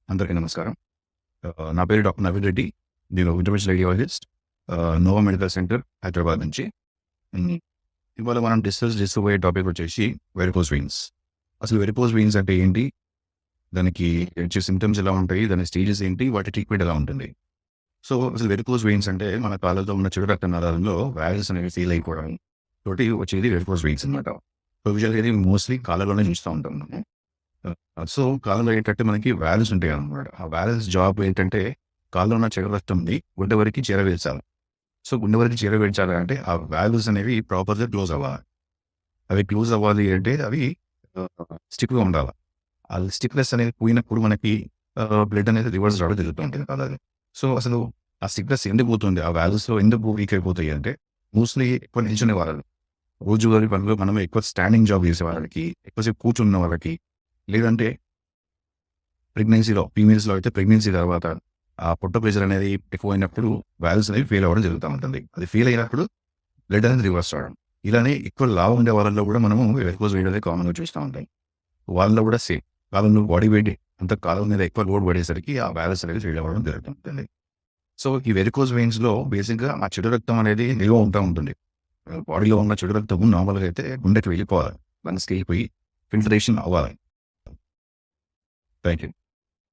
అందరికీ నమస్కారం. నా పేరు డాక్టర్ నవీన్ రెడ్డి. నేను interventional radiologist Noah medical centre Hyderabad నుంచి. హ్మ్. ఇవాళ మనం డిస్కస్ చేసుకోబోయే టాపిక్ వచ్చేసి వెరికోస్ వెయిన్స్. అసలు వెరికోస్ వెయిన్స్ అంటే ఏంటి? దానికి వచ్చే సింప్టమ్స్ ఎలా ఉంటాయి? దాని స్టేజెస్ ఏంటి? వాటి ట్రీట్మెంట్ ఎలా ఉంటుంది? సో, అసలు వెరికోస్ వెయిన్స్ అంటే మన కాళ్ళలో ఉన్న చెడు రక్త నాళాలలో వాల్వ్స్ అనేవి సీల్ అయిపోవడం తోటి వచ్చేది వెరికోస్ వెయిన్స్ అనమాట. యూజువల్‌గా ఇది మోస్ట్‌లీ కాళ్ళలోనే చూస్తా ఉంటాం మనము. సో, కాళ్ళలో ఏంటంటే మనకి వాల్వ్స్ ఉంటాయన్నమాట. ఆ వాల్వ్స్ జాబ్ ఏంటంటే కాళ్ళలో ఉన్న చెడు రక్తంని గుండె వరకి చేరవేర్చాలి. సో, గుండె వరకు చేరవేర్చాలి అంటే ఆ వాల్వ్స్ అనేవి ప్రాపర్‌గా క్లోజ్ అవ్వాలి. అవి క్లోజ్ అవ్వాలి అంటే అవి స్టిఫ్‌గా ఉండాలి. ఆ స్టిఫ్‌నెస్ అనేది పోయినప్పుడు మనకి బ్లడ్ అనేది రివర్స్ రావడం జరుగుతూ ఉంటుంది కాళ్ళకి. సో, అసలు ఆ స్టిఫ్‌నెస్ ఎందుకు పోతుంది? ఆ వాల్వ్స్‌లో ఎందుకు వీక్ అయిపోతాయి అంటే మోస్ట్‌లీ ఎక్కువ నిల్చునే వాళ్ళు, రోజువారీ పనులు మనం ఎక్కువ స్టాండింగ్ జాబ్ చేసే వాళ్ళకి, ఎక్కువసేపు కూర్చున్న వాళ్ళకి, లేదంటే ప్రెగ్నెన్సీలో ఫీమేల్స్‌లో అయితే ప్రెగ్నెన్సీ తర్వాత ఆ పొట్ట ప్రెషర్ అనేది ఎక్కువైనప్పుడు వాల్వ్స్ అనేవి ఫెయిల్ అవ్వడం జరుగుతా ఉంటుంది. అది ఫెయిల్ అయినప్పుడు బ్లడ్ అనేది రివర్స్ రావడం. ఇలానే ఎక్కువ లావు ఉండే వాళ్ళలో కూడా మనము వెరికోస్ వెయిన్ అనేది కామన్‌గా చూస్తా ఉంటాం. వాళ్ళలో కూడా సేమ్. కాలంలో బాడీ వెయిట్ అంత కాలం మీద ఎక్కువ లోడ్ పడేసరికి ఆ వాల్వ్స్ అనేది ఫెయిల్ అవ్వడం జరుగుతుంటుంది. సో, ఈ వెరికోస్ వెయిన్స్‌లో బేసిక్‌గా ఆ చెడు రక్తం అనేది నిల్వ ఉంటా ఉంటుంది. బాడీలో ఉన్న చెడు రక్తం నార్మల్‌గా అయితే గుండెకి వెళ్ళిపోవాలి. లంగ్స్‌కి వెళ్ళిపోయి ఫిల్టరేషన్ అవ్వాలి. Thank you.